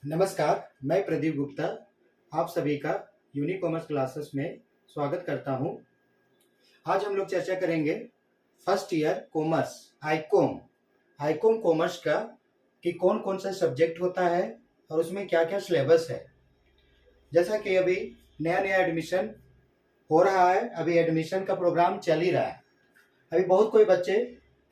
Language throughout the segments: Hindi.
नमस्कार, मैं प्रदीप गुप्ता आप सभी का यूनिक कॉमर्स क्लासेस में स्वागत करता हूं। आज हम लोग चर्चा करेंगे first year commerce Icom commerce का कि कौन कौन सा सब्जेक्ट होता है और उसमें क्या क्या सिलेबस है। जैसा कि अभी नया नया एडमिशन हो रहा है, अभी एडमिशन का प्रोग्राम चल ही रहा है। अभी बहुत कोई बच्चे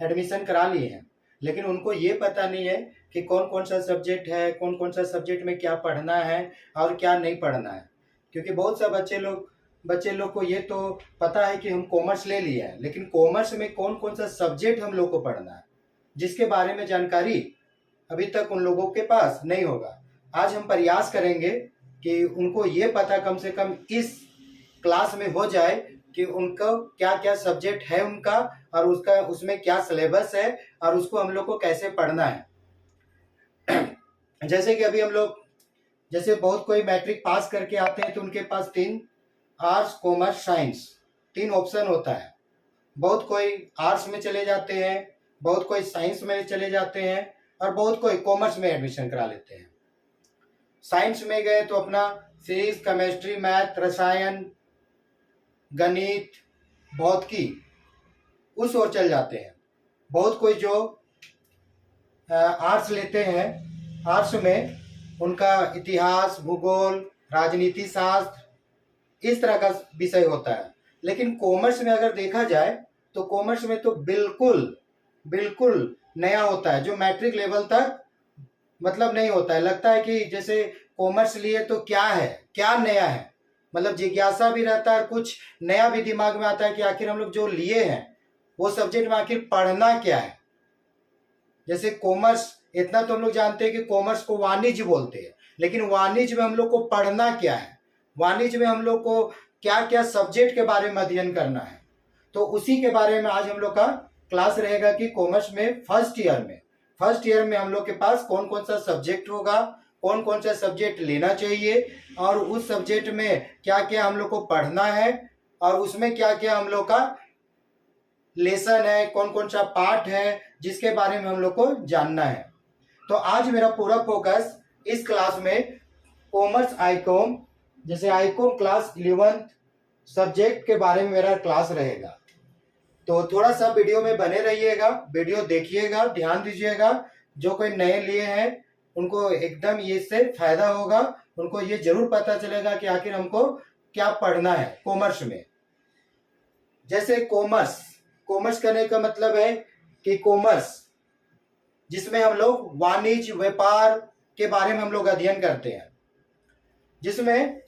एडमिशन करा लिए हैं, लेकिन उनको ये पता नहीं है कि कौन कौन सा सब्जेक्ट है, कौन कौन सा सब्जेक्ट में क्या पढ़ना है और क्या नहीं पढ़ना है। क्योंकि बहुत सा बच्चे लोग को ये तो पता है कि हम कॉमर्स ले लिया है, लेकिन कॉमर्स में कौन कौन सा सब्जेक्ट हम लोग को पढ़ना है, जिसके बारे में जानकारी अभी तक उन लोगों के पास नहीं होगा। आज हम प्रयास करेंगे कि उनको ये पता कम से कम इस क्लास में हो जाए कि उनको क्या क्या सब्जेक्ट है उनका और उसमें क्या सिलेबस है और उसको हम लोग को कैसे पढ़ना है। जैसे कि अभी हम लोग जैसे बहुत कोई मैट्रिक पास करके आते हैं तो उनके पास 3 आर्ट्स कॉमर्स साइंस 3 ऑप्शन होता है। बहुत कोई आर्ट्स में चले जाते हैं, बहुत कोई साइंस में चले जाते हैं और बहुत कोई कॉमर्स में एडमिशन करा लेते हैं। साइंस में गए तो अपना फिजिक्स, केमिस्ट्री, मैथ, रसायन, गणित, भौतिकी उस ओर चल जाते हैं। बहुत कोई जो आर्ट्स लेते हैं, आर्ट्स में उनका इतिहास, भूगोल, राजनीति शास्त्र इस तरह का विषय होता है। लेकिन कॉमर्स में अगर देखा जाए तो कॉमर्स में तो बिल्कुल नया होता है, जो मैट्रिक लेवल तक मतलब नहीं होता है। लगता है कि जैसे कॉमर्स लिए तो क्या है, क्या नया है, मतलब जिज्ञासा भी रहता है, कुछ नया भी दिमाग में आता है कि आखिर हम लोग जो लिए हैं वो सब्जेक्ट में आखिर पढ़ना क्या है। जैसे कॉमर्स, इतना तो हम लोग जानते हैं कि कॉमर्स को वाणिज्य बोलते हैं, लेकिन वाणिज्य में हम लोग को पढ़ना क्या है, वाणिज्य में हम लोग को क्या क्या सब्जेक्ट के बारे में अध्ययन करना है। तो उसी के बारे में आज हम लोग का क्लास रहेगा कि कॉमर्स में फर्स्ट ईयर में हम लोग के पास कौन कौन सा सब्जेक्ट होगा, कौन कौन सा सब्जेक्ट लेना चाहिए और उस सब्जेक्ट में क्या क्या हम लोग को पढ़ना है और उसमें क्या क्या हम लोग का लेसन है, कौन कौन सा पार्ट है, जिसके बारे में हम लोग को जानना है। तो आज मेरा पूरा फोकस इस क्लास में कॉमर्स आईकॉम, जैसे आईकॉम क्लास 11th सब्जेक्ट के बारे में मेरा क्लास रहेगा। तो थोड़ा सा वीडियो में बने रहिएगा, वीडियो देखिएगा, ध्यान दीजिएगा। जो कोई नए लिए हैं उनको एकदम ये से फायदा होगा, उनको ये जरूर पता चलेगा कि आखिर हमको क्या पढ़ना है कॉमर्स में। जैसे कॉमर्स करने का मतलब है कि कॉमर्स जिसमें हम लोग वाणिज्य व्यापार के बारे में हम लोग अध्ययन करते हैं, जिसमें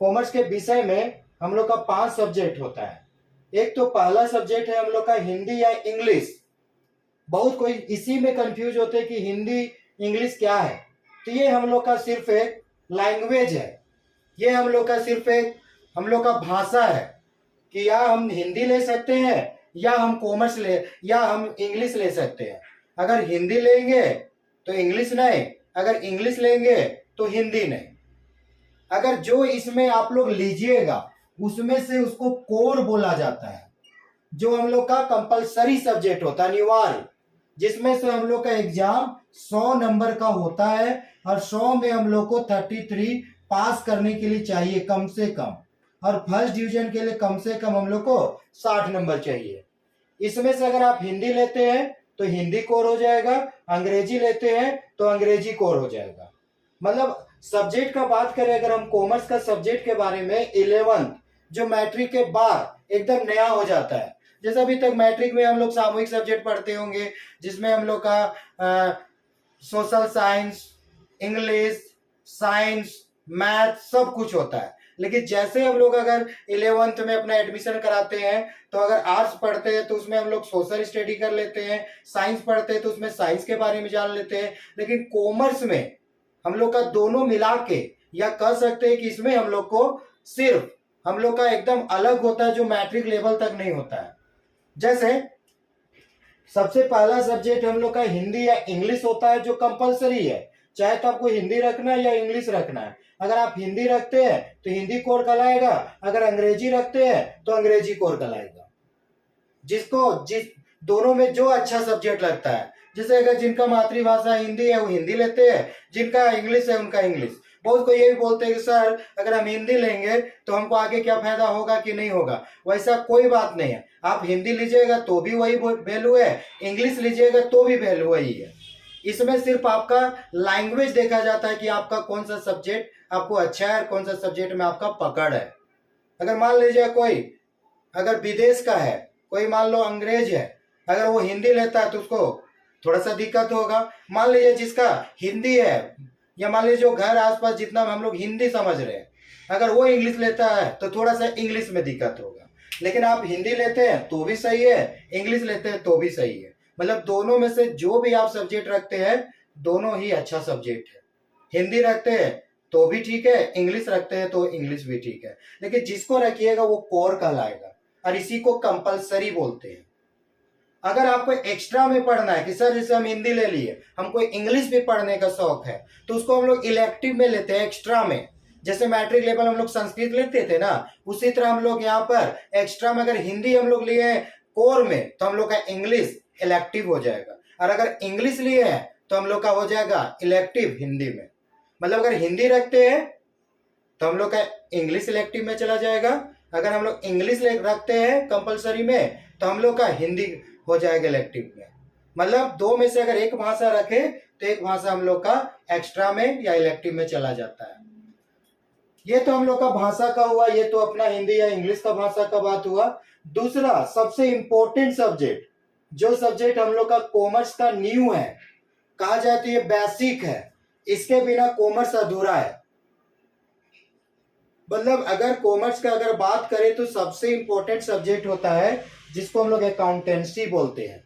कॉमर्स के विषय में हम लोग का 5 सब्जेक्ट होता है। एक तो पहला सब्जेक्ट है हम लोग का हिंदी या इंग्लिश। बहुत कोई इसी में कंफ्यूज होते हैं कि हिंदी इंग्लिश क्या है। तो ये हम लोग का सिर्फ एक लैंग्वेज है, ये हम लोग का सिर्फ एक हम लोग का भाषा है कि या हम हिंदी ले सकते हैं या हम इंग्लिश ले सकते हैं। अगर हिंदी लेंगे तो इंग्लिश नहीं, अगर इंग्लिश लेंगे तो हिंदी नहीं। अगर जो इसमें आप लोग लीजिएगा उसमें से उसको कोर बोला जाता है, जो हम लोग का कंपलसरी सब्जेक्ट होता है, अनिवार्य, जिसमें से हम लोग का एग्जाम 100 नंबर का होता है और 100 में हम लोग को 33 पास करने के लिए चाहिए कम से कम, और फर्स्ट डिवीजन के लिए कम से कम हम लोग को 60 नंबर चाहिए। इसमें से अगर आप हिंदी लेते हैं तो हिंदी कोर हो जाएगा, अंग्रेजी लेते हैं तो अंग्रेजी कोर हो जाएगा। मतलब सब्जेक्ट का बात करें अगर हम कॉमर्स का सब्जेक्ट के बारे में 11th जो मैट्रिक के बाद एकदम नया हो जाता है। जैसे अभी तक मैट्रिक में हम लोग सामूहिक सब्जेक्ट पढ़ते होंगे, जिसमें हम लोग का social science, English, science, math सब कुछ होता है। लेकिन जैसे हम लोग अगर 11th में अपना एडमिशन कराते हैं तो अगर आर्ट्स पढ़ते हैं तो उसमें हम लोग सोशल स्टडी कर लेते हैं, साइंस पढ़ते हैं तो उसमें साइंस के बारे में जान लेते हैं। लेकिन कॉमर्स में हम लोग का दोनों मिला के या कह सकते हैं कि इसमें हम लोग को सिर्फ हम लोग का एकदम अलग होता है, जो मैट्रिक लेवल तक नहीं होता है। जैसे सबसे पहला सब्जेक्ट हम लोग का हिंदी या इंग्लिश होता है, जो कंपलसरी है, चाहे तो आपको हिंदी रखना है या इंग्लिश रखना है। अगर आप हिंदी रखते हैं तो हिंदी कोर कहलाएगा, अगर अंग्रेजी रखते हैं तो अंग्रेजी कोर कहलाएगा। जिस दोनों में जो अच्छा सब्जेक्ट लगता है, जैसे अगर जिनका मातृभाषा हिंदी है वो हिंदी लेते हैं, जिनका इंग्लिश है उनका इंग्लिश। बहुत कोई ये भी बोलते हैं कि सर अगर हम हिंदी लेंगे तो हमको आगे क्या फायदा होगा कि नहीं होगा। वैसा कोई बात नहीं है, आप हिंदी लीजिएगा तो भी वही वैल्यू है, इंग्लिश लीजिएगा तो भी वैल्यू वही है। इसमें सिर्फ आपका लैंग्वेज देखा जाता है कि आपका कौन सा सब्जेक्ट आपको अच्छा है, कौन सा सब्जेक्ट में आपका पकड़ है। अगर मान लीजिए कोई अगर विदेश का है, कोई मान लो अंग्रेज है, अगर वो हिंदी लेता है तो उसको थोड़ा सा दिक्कत होगा। मान लीजिए जिसका हिंदी है, या मान लीजिए जो घर आसपास जितना हम लोग हिंदी समझ रहे हैं, अगर वो इंग्लिश लेता है तो थोड़ा सा इंग्लिश में दिक्कत होगा। लेकिन आप हिंदी लेते हैं तो भी सही है, इंग्लिश लेते हैं तो भी सही है। मतलब दोनों में से जो भी आप सब्जेक्ट रखते हैं दोनों ही अच्छा सब्जेक्ट है। हिंदी रखते हैं तो भी ठीक है, इंग्लिश रखते हैं तो इंग्लिश भी ठीक है, लेकिन जिसको रखिएगा वो कोर कहलाएगा और इसी को कंपलसरी बोलते हैं। अगर आपको एक्स्ट्रा में पढ़ना है कि सर जैसे हम हिंदी ले लिए, हमको इंग्लिश भी पढ़ने का शौक है, तो उसको हम लोग इलेक्टिव में लेते हैं, एक्स्ट्रा में। जैसे मैट्रिक लेवल हम लोग संस्कृत लेते थे ना, उसी तरह हम लोग यहाँ पर एक्स्ट्रा में अगर हिंदी हम लोग लिए हैं कोर में तो हम लोग का इंग्लिश इलेक्टिव हो जाएगा, और अगर इंग्लिश लिए हैं तो हम लोग का हो जाएगा इलेक्टिव हिंदी में। मतलब अगर हिंदी रखते हैं तो हम लोग का इंग्लिश इलेक्टिव में चला जाएगा, अगर हम लोग इंग्लिश रखते हैं कंपलसरी में तो हम लोग का हिंदी हो जाएगा इलेक्टिव में। मतलब दो में से अगर एक भाषा रखे तो एक भाषा हम लोग का एक्स्ट्रा में या इलेक्टिव में चला जाता है। ये तो हम लोग का भाषा का हुआ, ये तो अपना हिंदी या इंग्लिश का भाषा का बात हुआ। दूसरा सबसे इंपॉर्टेंट सब्जेक्ट, जो सब्जेक्ट हम लोग का कॉमर्स का न्यू है, कहा जाए तो ये बेसिक है, इसके बिना कॉमर्स अधूरा है। मतलब अगर कॉमर्स का अगर बात करें तो सबसे इंपॉर्टेंट सब्जेक्ट होता है जिसको हम लोग अकाउंटेंसी बोलते हैं।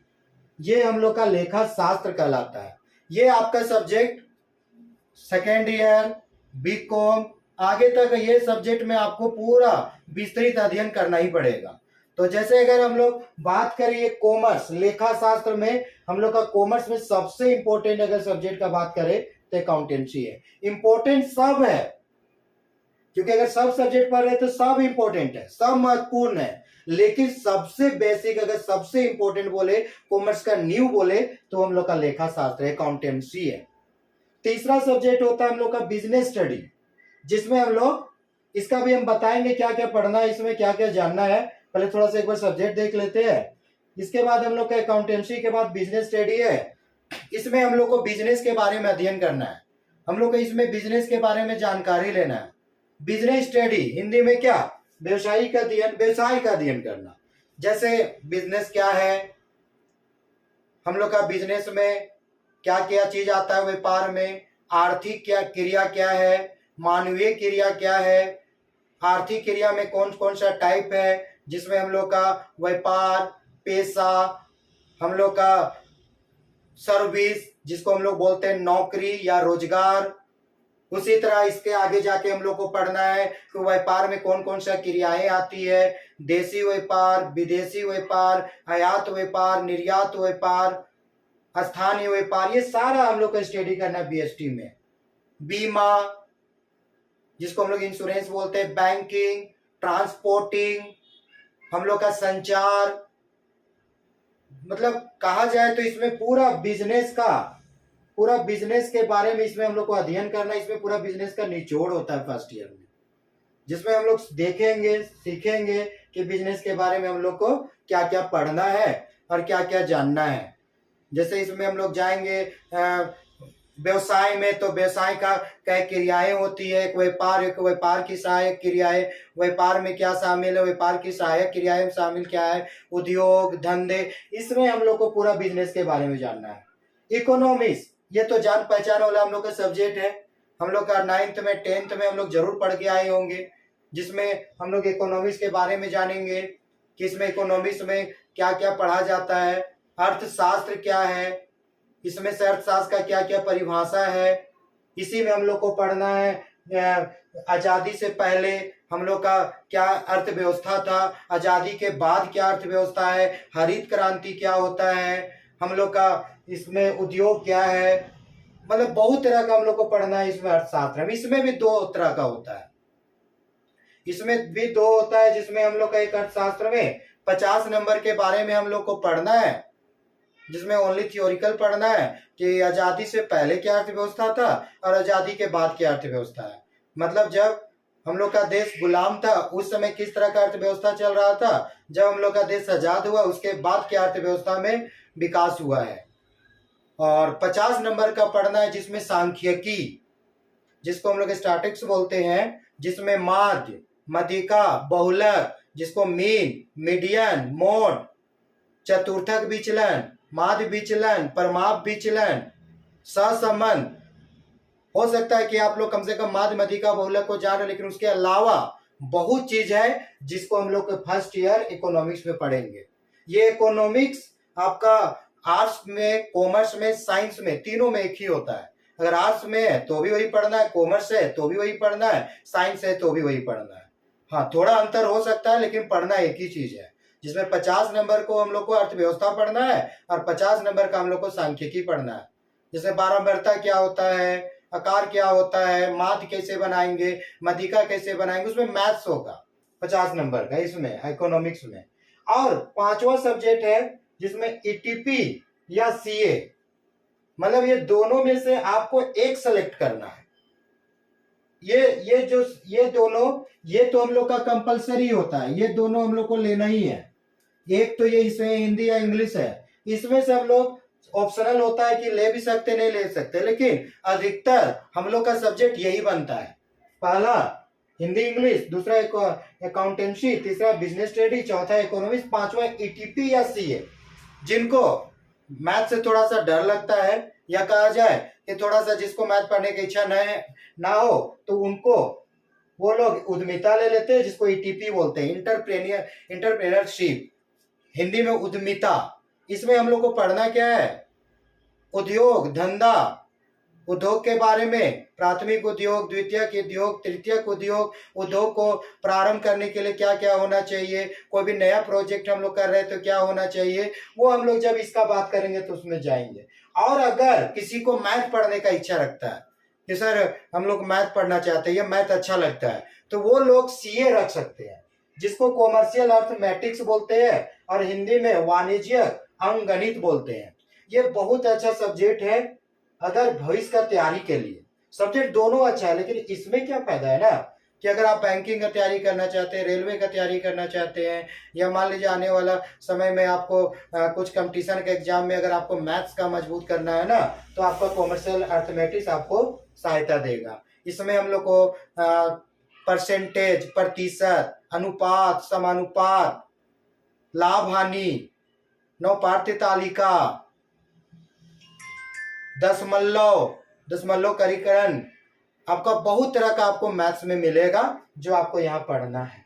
ये हम लोग का लेखा शास्त्र कहलाता है। ये आपका सब्जेक्ट सेकेंड ईयर बीकॉम आगे तक ये सब्जेक्ट में आपको पूरा विस्तृत अध्ययन करना ही पड़ेगा। तो जैसे अगर हम लोग बात करें कॉमर्स लेखा शास्त्र में, हम लोग का कॉमर्स में सबसे इंपॉर्टेंट अगर सब्जेक्ट का बात करें तो अकाउंटेंसी है। इंपॉर्टेंट सब है, क्योंकि अगर सब सब्जेक्ट पढ़ रहे तो सब इंपॉर्टेंट है, सब महत्वपूर्ण है, लेकिन सबसे बेसिक अगर सबसे इंपॉर्टेंट बोले, कॉमर्स का न्यू बोले, तो हम लोग का लेखा शास्त्र अकाउंटेंसी है। तीसरा सब्जेक्ट होता है हम लोग का बिजनेस स्टडी, जिसमें हम लोग इसका भी हम बताएंगे क्या क्या पढ़ना है, इसमें क्या क्या जानना है। पहले थोड़ा सा एक बार सब्जेक्ट देख लेते हैं। इसके बाद हम लोग का अकाउंटेंसी के बाद बिजनेस स्टडी है। इसमें हम लोग को बिजनेस के बारे में अध्ययन करना है, हम लोग को इसमें बिजनेस के बारे में जानकारी लेना है। बिजनेस स्टडी हिंदी में क्या, व्यवसाय का अध्ययन करना। जैसे बिजनेस क्या है, हम लोग का बिजनेस में क्या क्या चीज आता है, व्यापार में आर्थिक क्या क्रिया क्या है, मानवीय क्रिया क्या है, आर्थिक क्रिया में कौन कौन सा टाइप है, जिसमें हम लोग का व्यापार, पेशा, हम लोग का सर्विस जिसको हम लोग बोलते हैं नौकरी या रोजगार। उसी तरह इसके आगे जाके हम लोग को पढ़ना है कि व्यापार में कौन कौन सा क्रियाएं आती है, देशी व्यापार, विदेशी व्यापार, आयात व्यापार, निर्यात व्यापार, स्थानीय व्यापार, ये सारा हम लोग को स्टडी करना है बीएसटी में। बीमा जिसको हम लोग इंश्योरेंस बोलते हैं, बैंकिंग, ट्रांसपोर्टिंग, हम लोग का संचार, मतलब कहा जाए तो इसमें पूरा बिजनेस के बारे में इसमें हम लोग को अध्ययन करना है। इसमें पूरा बिजनेस का निचोड़ होता है फर्स्ट ईयर में, जिसमें हम लोग देखेंगे सीखेंगे कि बिजनेस के बारे में हम लोग को क्या क्या पढ़ना है और क्या क्या जानना है। जैसे इसमें हम लोग जाएंगे व्यवसाय में, तो व्यवसाय का क्या क्रियाएं होती है, एक व्यापार की सहायक क्रियाएं, व्यापार में क्या शामिल है, व्यापार की सहायक क्रियाएं शामिल क्या है, उद्योग धंधे, इसमें हम लोग को पूरा बिजनेस के बारे में जानना है। इकोनॉमिक्स ये तो जान पहचान वाला हम लोग का सब्जेक्ट है, हम लोग का 9th में 10th में हम लोग जरूर पढ़ के आए होंगे, जिसमें हम लोग इकोनॉमिक्स के बारे में जानेंगे कि इसमें इकोनॉमिक्स में क्या क्या पढ़ा जाता है, अर्थशास्त्र क्या है, इसमें से अर्थशास्त्र का क्या क्या परिभाषा है, इसी में हम लोग को पढ़ना है। आजादी से पहले हम लोग का क्या अर्थव्यवस्था था, आजादी के बाद क्या अर्थव्यवस्था है, हरित क्रांति क्या होता है, हम लोग का इसमें उद्योग क्या है, मतलब बहुत तरह का हम लोग को पढ़ना है इसमें अर्थशास्त्र में। इसमें भी 2 तरह का होता है, इसमें भी 2 होता है, जिसमें हम लोग का एक अर्थशास्त्र में 50 नंबर के बारे में हम लोग को पढ़ना है, जिसमें ओनली थियोरिकल पढ़ना है कि आज़ादी से पहले क्या अर्थव्यवस्था था और आज़ादी के बाद क्या अर्थव्यवस्था है। मतलब जब हम लोग का देश गुलाम था उस समय किस तरह का अर्थव्यवस्था चल रहा था, जब हम लोग का देश आजाद हुआ उसके बाद क्या अर्थव्यवस्था में विकास हुआ है। और 50 नंबर का पढ़ना है जिसमें सांख्यिकी, जिसको हम लोग स्टैटिस्टिक्स बोलते हैं, जिसमें माध्य, मध्यिका, बहुलक, जिसको मीन, मीडियन, मोड, चतुर्थक विचलन, माध्य विचलन, परमाप विचलन, सहसंबंध। हो सकता है कि आप लोग कम से कम माध्य, मध्यिका, बहुलक को जान रहे, लेकिन उसके अलावा बहुत चीज है जिसको हम लोग फर्स्ट ईयर इकोनॉमिक्स में पढ़ेंगे। ये इकोनॉमिक्स आपका आर्ट्स में, कॉमर्स में, साइंस में, तीनों में एक ही होता है। अगर आर्ट्स में है तो भी वही पढ़ना है, कॉमर्स है तो भी वही पढ़ना है, साइंस है तो भी वही पढ़ना है। हाँ, थोड़ा अंतर हो सकता है लेकिन पढ़ना एक ही चीज है, जिसमें 50 नंबर को हम लोग को अर्थव्यवस्था पढ़ना है और 50 नंबर का हम लोग को सांख्यिकी पढ़ना है। जैसे बारंबारता क्या होता है, आकार क्या होता है, माध्य कैसे बनाएंगे, मध्यिका कैसे बनाएंगे, उसमें मैथ्स होगा 50 नंबर का इसमें इकोनॉमिक्स में। और 5वां सब्जेक्ट है जिसमें ईटीपी या सीए, मतलब ये दोनों में से आपको एक सेलेक्ट करना है। ये दोनों, ये तो हम लोग का कंपलसरी होता है, ये दोनों हम लोग को लेना ही है। एक तो ये इसमें हिंदी या इंग्लिश है, इसमें से हम लोग ऑप्शनल होता है कि ले भी सकते नहीं ले सकते, लेकिन अधिकतर हम लोग का सब्जेक्ट यही बनता है। पहला हिंदी इंग्लिश, दूसरा अकाउंटेंसी, तीसरा बिजनेस स्टडी, चौथा इकोनॉमिक्स, 5वां ईटीपी या सीए। जिनको मैथ से थोड़ा सा डर लगता है या कहा जाए कि थोड़ा सा जिसको मैथ पढ़ने की इच्छा ना हो तो उनको वो लोग उद्यमिता ले लेते हैं, जिसको ईटीपी बोलते हैं, इंटरप्रेन्योरशिप, हिंदी में उद्यमिता। इसमें हम लोग को पढ़ना क्या है, उद्योग धंधा, उद्योग के बारे में, प्राथमिक उद्योग, द्वितीयक उद्योग, तृतीयक उद्योग, उद्योग को प्रारंभ करने के लिए क्या क्या होना चाहिए, कोई भी नया प्रोजेक्ट हम लोग कर रहे हैं तो क्या होना चाहिए, वो हम लोग जब इसका बात करेंगे तो उसमें जाएंगे। और अगर किसी को मैथ पढ़ने का इच्छा रखता है कि सर हम लोग मैथ पढ़ना चाहते हैं, मैथ अच्छा लगता है, तो वो लोग सीए रख सकते हैं, जिसको कॉमर्शियल अर्थमेटिक्स बोलते हैं और हिंदी में वाणिज्यिक अंकगणित बोलते हैं। ये बहुत अच्छा सब्जेक्ट है अगर भविष्य का तैयारी के लिए। सब्जेक्ट दोनों अच्छा है, लेकिन इसमें क्या फायदा है ना कि अगर आप बैंकिंग का तैयारी करना चाहते हैं, रेलवे का तैयारी करना चाहते हैं, या मान लीजिए आने वाला समय में आपको कुछ कंपटीशन के एग्जाम में अगर आपको मैथ्स का मजबूत करना है ना, तो आपका कॉमर्शियल अर्थमेटिक्स आपको सहायता देगा। इसमें हम लोग को परसेंटेज, प्रतिशत, अनुपात, समानुपात, लाभ हानि, नौपार्थिक तालिका, दशमलव करीकरण, आपका बहुत तरह का आपको मैथ्स में मिलेगा जो आपको यहाँ पढ़ना है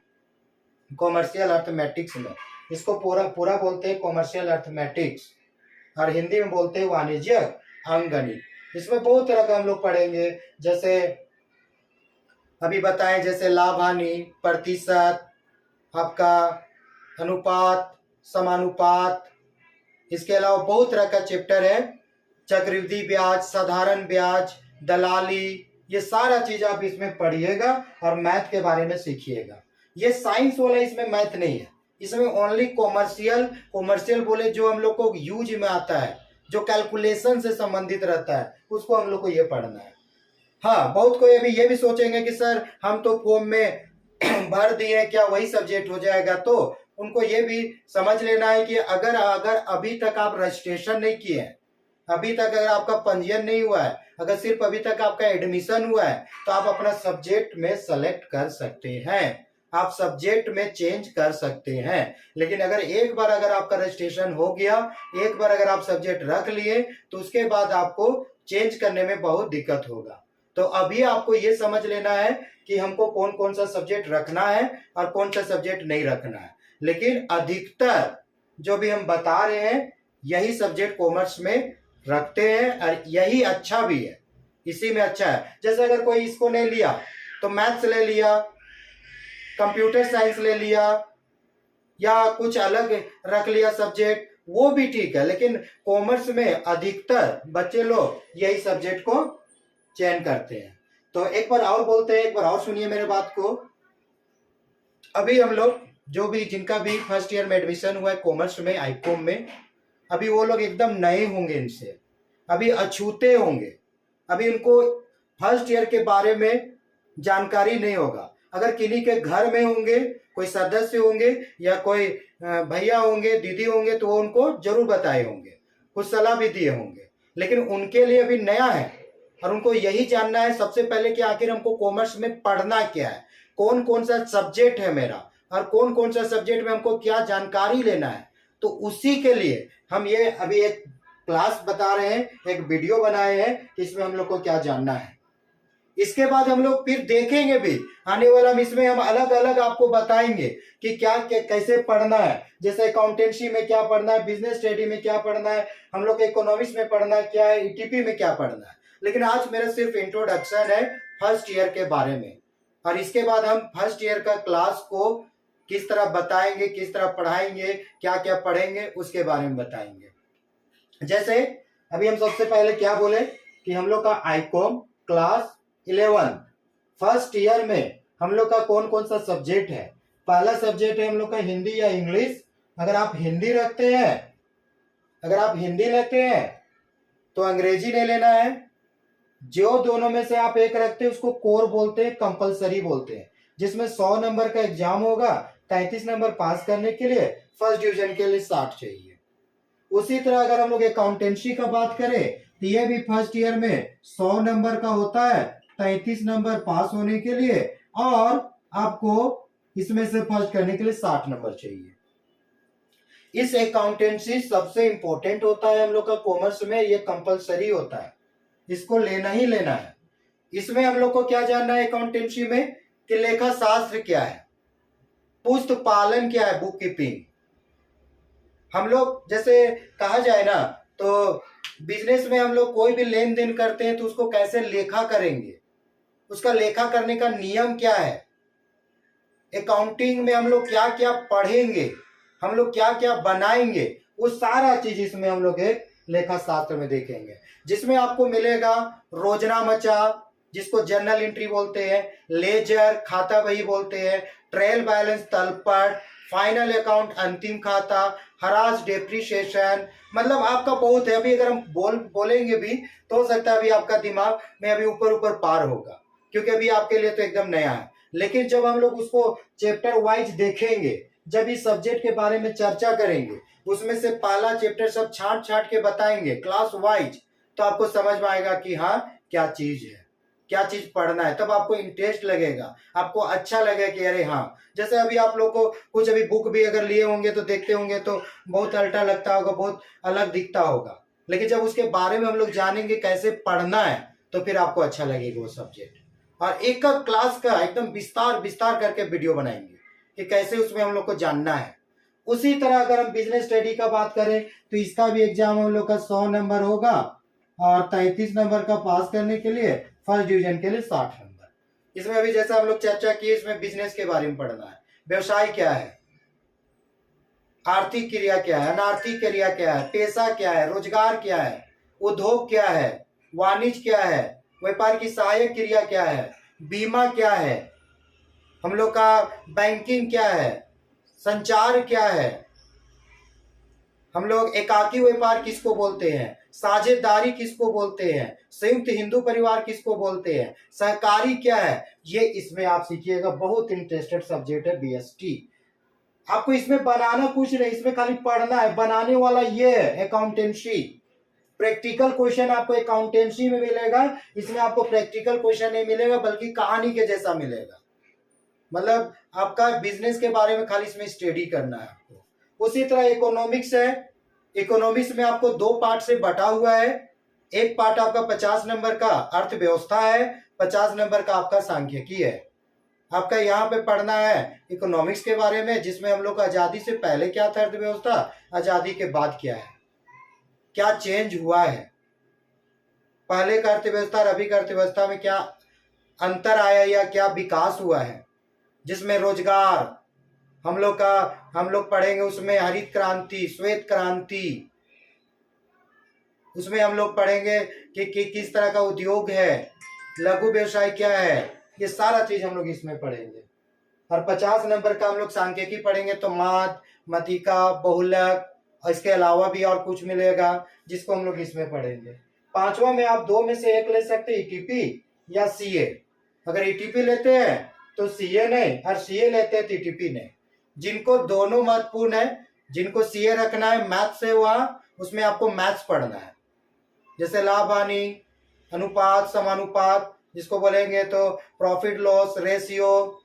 कॉमर्शियल अर्थमेटिक्स में। इसको पूरा बोलते हैं कॉमर्शियल अर्थमेटिक्स और हिंदी में बोलते हैं वाणिज्यिक अंकगणित। इसमें बहुत तरह का हम लोग पढ़ेंगे, जैसे अभी बताएं, जैसे लाभ हानि, प्रतिशत, आपका अनुपात, समानुपात। इसके अलावा बहुत तरह का चैप्टर है, चक्रवृद्धि ब्याज, साधारण ब्याज, दलाली, ये सारा चीज आप इसमें पढ़िएगा और मैथ के बारे में सीखिएगा। ये साइंस वाला, इसमें मैथ नहीं है, इसमें ओनली कॉमर्शियल बोले जो हम लोग को यूज में आता है, जो कैलकुलेशन से संबंधित रहता है, उसको हम लोग को ये पढ़ना है। हाँ, बहुत कोई अभी ये भी सोचेंगे कि सर हम तो फॉर्म में भर दिए, क्या वही सब्जेक्ट हो जाएगा, तो उनको ये भी समझ लेना है कि अगर अभी तक आप रजिस्ट्रेशन नहीं किए हैं, अभी तक अगर आपका पंजीयन नहीं हुआ है, अगर सिर्फ अभी तक आपका एडमिशन हुआ है, तो आप अपना सब्जेक्ट में सेलेक्ट कर सकते हैं, आप सब्जेक्ट में चेंज कर सकते हैं। लेकिन अगर एक बार अगर आपका रजिस्ट्रेशन हो गया, एक बार अगर आप सब्जेक्ट रख लिए, तो उसके बाद आपको चेंज करने में बहुत दिक्कत होगा। तो अभी आपको ये समझ लेना है कि हमको कौन कौन सा सब्जेक्ट रखना है और कौन सा सब्जेक्ट नहीं रखना है। लेकिन अधिकतर जो भी हम बता रहे हैं यही सब्जेक्ट कॉमर्स में रखते हैं और यही अच्छा भी है, इसी में अच्छा है। जैसे अगर कोई इसको नहीं लिया तो मैथ्स ले लिया, कंप्यूटर साइंस ले लिया, या कुछ अलग रख लिया सब्जेक्ट, वो भी ठीक है। लेकिन कॉमर्स में अधिकतर बच्चे लोग यही सब्जेक्ट को चयन करते हैं। तो एक बार और बोलते हैं, एक बार और सुनिए मेरे बात को। अभी हम लोग जो भी जिनका भी फर्स्ट ईयर में एडमिशन हुआ है कॉमर्स में, आईकॉम में, अभी वो लोग एकदम नए होंगे, इनसे अभी अछूते होंगे, अभी उनको फर्स्ट ईयर के बारे में जानकारी नहीं होगा। अगर किन्हीं के घर में होंगे, कोई सदस्य होंगे या कोई भैया होंगे, दीदी होंगे, तो वो उनको जरूर बताए होंगे, कुछ सलाह भी दिए होंगे। लेकिन उनके लिए अभी नया है और उनको यही जानना है सबसे पहले कि आखिर हमको कॉमर्स में पढ़ना क्या है, कौन कौन सा सब्जेक्ट है मेरा, और कौन कौन सा सब्जेक्ट में हमको क्या जानकारी लेना है। तो उसी के लिए हम ये अभी एक क्लास बता रहे हैं, एक वीडियो बनाए हैं कि इसमें हम लोग को क्या जानना है। इसके बाद हम लोग फिर देखेंगे भी आने वाला में, इसमें हम अलग अलग आपको बताएंगे कि क्या कैसे पढ़ना है। जैसे अकाउंटेंसी में क्या पढ़ना है, बिजनेस स्टडी में क्या पढ़ना है, हम लोग इकोनॉमिक्स में पढ़ना क्या है, ईटीपी में क्या पढ़ना है। लेकिन आज मेरा सिर्फ इंट्रोडक्शन है फर्स्ट ईयर के बारे में, और इसके बाद हम फर्स्ट ईयर का क्लास को किस तरह बताएंगे, किस तरह पढ़ाएंगे, क्या क्या पढ़ेंगे, उसके बारे में बताएंगे। जैसे अभी हम सबसे पहले क्या बोले कि हम लोग का आईकॉम क्लास 11 फर्स्ट ईयर में हम लोग का कौन कौन सा सब्जेक्ट है। पहला सब्जेक्ट है हम लोग का हिंदी या इंग्लिश। अगर आप हिंदी रखते हैं, अगर आप हिंदी लेते हैं तो अंग्रेजी ले लेना है। जो दोनों में से आप एक रखते हैं उसको कोर बोलते हैं, कंपलसरी बोलते हैं, जिसमें 100 नंबर का एग्जाम होगा। 33 नंबर पास करने के लिए फर्स्ट डिवीजन के लिए 60 चाहिए। उसी तरह अगर हम लोग अकाउंटेंसी का बात करें तो ये भी फर्स्ट ईयर में 100 नंबर का होता है, 33 नंबर पास होने के लिए, और आपको इसमें से फर्स्ट करने के लिए 60 नंबर चाहिए। इस अकाउंटेंसी सबसे इंपॉर्टेंट होता है हम लोग का कॉमर्स में, ये कंपलसरी होता है, इसको लेना ही लेना है। इसमें हम लोग को क्या जानना है अकाउंटेंसी में कि लेखा शास्त्र क्या है, पुस्त पालन क्या है, बुक कीपिंग। हम लोग जैसे कहा जाए ना तो बिजनेस में हम लोग कोई भी लेन देन करते हैं तो उसको कैसे लेखा करेंगे, उसका लेखा करने का नियम क्या है। अकाउंटिंग में हम लोग क्या क्या पढ़ेंगे, हम लोग क्या क्या बनाएंगे, वो सारा चीज इसमें हम लोग एक लेखा शास्त्र में देखेंगे। जिसमें आपको मिलेगा रोजना मचा, जिसको जर्नल एंट्री बोलते हैं, लेजर खाता बही बोलते हैं, ट्रायल बैलेंस तलपट, फाइनल अकाउंट अंतिम खाता, हराज डेप्रीशिएशन, मतलब आपका बहुत है। अभी अगर हम बोलेंगे भी तो हो सकता है अभी आपका दिमाग में अभी ऊपर ऊपर पार होगा, क्योंकि अभी आपके लिए तो एकदम नया है। लेकिन जब हम लोग उसको चैप्टर वाइज देखेंगे, जब इस सब्जेक्ट के बारे में चर्चा करेंगे, उसमें से पहला चैप्टर सब छांट छांट के बताएंगे क्लास वाइज, तो आपको समझ में आएगा कि हाँ क्या चीज है, क्या चीज पढ़ना है। तब आपको इंटरेस्ट लगेगा, आपको अच्छा लगेगा कि अरे हाँ। जैसे अभी आप लोग को कुछ अभी बुक भी अगर लिए होंगे तो देखते होंगे तो बहुत अल्टा लगता होगा, बहुत अलग दिखता होगा, लेकिन जब उसके बारे में हम लोग जानेंगे कैसे पढ़ना है तो फिर आपको अच्छा लगेगा वो सब्जेक्ट। और एक क्लास का एकदम विस्तार विस्तार करके वीडियो बनाएंगे कि कैसे उसमें हम लोग को जानना है। उसी तरह अगर हम बिजनेस स्टडी का बात करें तो इसका भी एग्जाम हम लोग का 100 नंबर होगा, और 33 नंबर का पास करने के लिए फर्स्ट डिवीजन के लिए 60 नंबर। इसमें अभी जैसा हम लोग चर्चा किए, इसमें बिजनेस के बारे में पढ़ना है, व्यवसाय क्या है, आर्थिक क्रिया क्या है, अनार्थिक क्रिया क्या है, पेशा क्या है, रोजगार क्या है, उद्योग क्या है, वाणिज्य क्या है, व्यापार की सहायक क्रिया क्या है, बीमा क्या है, हम लोग का बैंकिंग क्या है, संचार क्या है, हम लोग एकाकी व्यापार किसको बोलते हैं, साझेदारी किसको बोलते हैं, संयुक्त हिंदू परिवार किसको बोलते हैं, सहकारी क्या है, ये इसमें आप सीखिएगा। बहुत इंटरेस्टेड सब्जेक्ट है बीएसटी। आपको इसमें बनाना कुछ नहीं, इसमें खाली पढ़ना है, बनाने वाला ये है अकाउंटेंसी। प्रैक्टिकल क्वेश्चन आपको अकाउंटेंसी में मिलेगा, इसमें आपको प्रैक्टिकल क्वेश्चन नहीं मिलेगा बल्कि कहानी के जैसा मिलेगा। मतलब आपका बिजनेस के बारे में खाली इसमें स्टडी करना है आपको। उसी तरह इकोनॉमिक्स है, इकोनॉमिक्स में आपको 2 पार्ट से बटा हुआ है। एक पार्ट आपका 50 नंबर का अर्थव्यवस्था है, 50 नंबर का आपका सांख्यिकी है। आपका यहाँ पे पढ़ना है इकोनॉमिक्स के बारे में, जिसमें हम लोग आजादी से पहले क्या था अर्थव्यवस्था, आजादी के बाद क्या है, क्या चेंज हुआ है, पहले का अर्थव्यवस्था और अभी का अर्थव्यवस्था में क्या अंतर आया या क्या विकास हुआ है। जिसमें रोजगार हम लोग पढ़ेंगे, उसमें हरित क्रांति, श्वेत क्रांति, उसमें हम लोग पढ़ेंगे कि किस तरह का उद्योग है, लघु व्यवसाय क्या है, ये सारा चीज हम लोग इसमें पढ़ेंगे। और 50 नंबर का हम लोग सांख्यिकी पढ़ेंगे, तो मात, मतिका, बहुलक, और इसके अलावा भी और कुछ मिलेगा जिसको हम लोग इसमें पढ़ेंगे। पांचवा में आप दो में से एक ले सकते हैं, ईटीपी या सीए। अगर ईटीपी लेते हैं तो सीए नहीं, और सीए लेते हैं तो ईटीपी नहीं। जिनको दोनों महत्वपूर्ण है, जिनको सीए रखना है मैथ से वहां, उसमें आपको मैथ्स पढ़ना है, जैसे लाभ हानि, अनुपात, समानुपात जिसको बोलेंगे, तो प्रॉफिट लॉस रेशियो,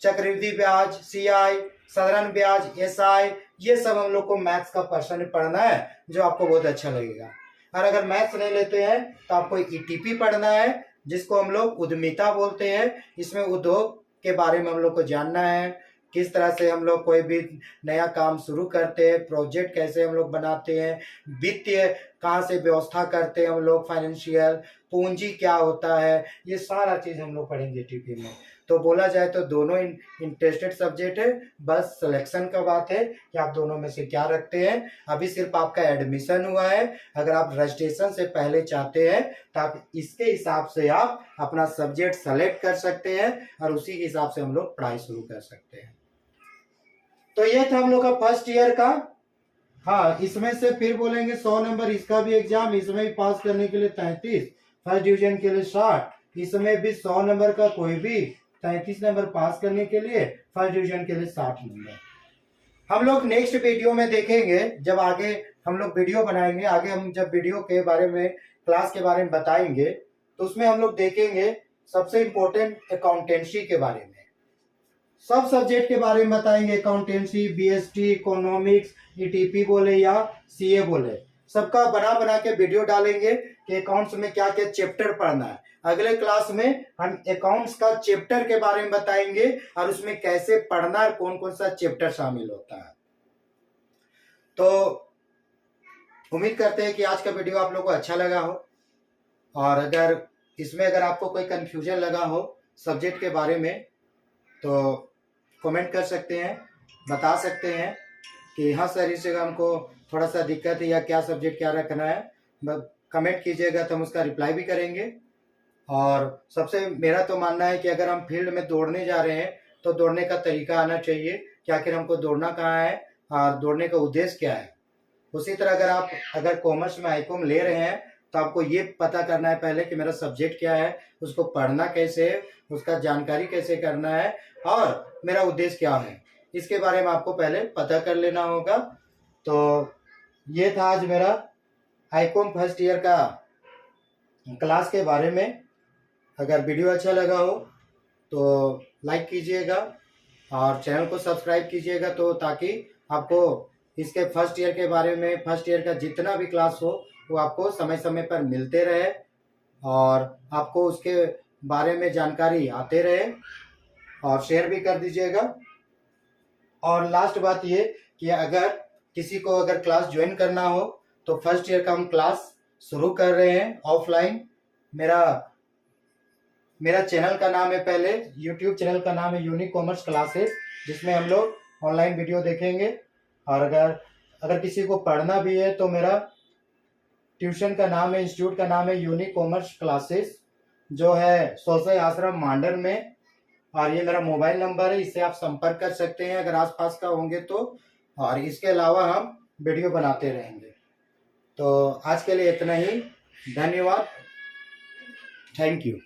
चक्रवृद्धि ब्याज सीआई, साधारण ब्याज एसआई, ये सब हम लोग को मैथ्स का पर्सन पढ़ना है जो आपको बहुत अच्छा लगेगा। और अगर मैथ्स नहीं लेते हैं तो आपको ईटीपी पढ़ना है जिसको हम लोग उद्यमिता बोलते हैं। इसमें उद्योग के बारे में हम लोग को जानना है, किस तरह से हम लोग कोई भी नया काम शुरू करते हैं, प्रोजेक्ट कैसे हम लोग बनाते हैं, वित्तीय कहाँ से व्यवस्था करते हैं हम लोग, फाइनेंशियल पूंजी क्या होता है, ये सारा चीज हम लोग पढ़ेंगे टीपी में। तो बोला जाए तो दोनों इंटरेस्टेड सब्जेक्ट है, बस सिलेक्शन का बात है कि आप दोनों में से क्या रखते हैं। अभी सिर्फ आपका एडमिशन हुआ है, अगर आप रजिस्ट्रेशन से पहले चाहते हैं तो आप इसके हिसाब से आप अपना सब्जेक्ट सेलेक्ट कर सकते हैं और उसी के हिसाब से हम लोग पढ़ाई शुरू कर सकते हैं। तो ये था हम लोग का फर्स्ट ईयर का। हाँ, इसमें से फिर बोलेंगे 100 नंबर इसका भी एग्जाम, इसमें भी पास करने के लिए 33, फर्स्ट डिवीजन के लिए 60, इसमें भी 100 नंबर का कोई भी 33 नंबर पास करने के लिए, फर्स्ट डिवीजन के लिए 60 नंबर। हम लोग नेक्स्ट वीडियो में देखेंगे, जब आगे हम लोग वीडियो बनाएंगे, आगे हम जब वीडियो के बारे में, क्लास के बारे में बताएंगे, तो उसमें हम लोग देखेंगे सबसे इम्पोर्टेंट अकाउंटेंसी के बारे में, सब सब्जेक्ट के बारे में बताएंगे। अकाउंटेंसी, बीएसटी, इकोनॉमिक्स, ईटीपी बोले या सीए बोले, सबका बना बना के वीडियो डालेंगे कि अकाउंट्स में क्या क्या चैप्टर पढ़ना है। अगले क्लास में हम अकाउंट्स का चैप्टर के बारे में बताएंगे और उसमें कैसे पढ़ना है, कौन कौन सा चैप्टर शामिल होता है। तो उम्मीद करते हैं कि आज का वीडियो आप लोगों को अच्छा लगा हो, और अगर इसमें अगर आपको कोई कंफ्यूजन लगा हो सब्जेक्ट के बारे में तो कमेंट कर सकते हैं, बता सकते हैं कि हाँ सर इस जगह हमको थोड़ा सा दिक्कत है या क्या सब्जेक्ट क्या रखना है, कमेंट कीजिएगा तो हम उसका रिप्लाई भी करेंगे। और सबसे मेरा तो मानना है कि अगर हम फील्ड में दौड़ने जा रहे हैं तो दौड़ने का तरीका आना चाहिए कि आखिर हमको दौड़ना कहाँ है और दौड़ने का उद्देश्य क्या है। उसी तरह अगर कॉमर्स में आईकॉम ले रहे हैं तो आपको ये पता करना है पहले कि मेरा सब्जेक्ट क्या है, उसको पढ़ना कैसे है, उसका जानकारी कैसे करना है और मेरा उद्देश्य क्या है, इसके बारे में आपको पहले पता कर लेना होगा। तो ये था आज मेरा आईकॉम फर्स्ट ईयर का क्लास के बारे में। अगर वीडियो अच्छा लगा हो तो लाइक कीजिएगा और चैनल को सब्सक्राइब कीजिएगा, तो ताकि आपको इसके फर्स्ट ईयर के बारे में, फर्स्ट ईयर का जितना भी क्लास हो वो आपको समय समय पर मिलते रहे और आपको उसके बारे में जानकारी आते रहे, और शेयर भी कर दीजिएगा। और लास्ट बात ये कि अगर किसी को अगर क्लास ज्वाइन करना हो तो फर्स्ट ईयर का हम क्लास शुरू कर रहे हैं ऑफलाइन। मेरा चैनल का नाम है, पहले यूट्यूब चैनल का नाम है यूनिक कॉमर्स क्लासेस, जिसमें हम लोग ऑनलाइन वीडियो देखेंगे। और अगर किसी को पढ़ना भी है तो मेरा ट्यूशन का नाम है, इंस्टीट्यूट का नाम है यूनिक कॉमर्स क्लासेस, जो है सोलसई आश्रम मांडर में, और ये मेरा मोबाइल नंबर है, इससे आप संपर्क कर सकते हैं अगर आसपास का होंगे तो। और इसके अलावा हम वीडियो बनाते रहेंगे। तो आज के लिए इतना ही, धन्यवाद, थैंक यू।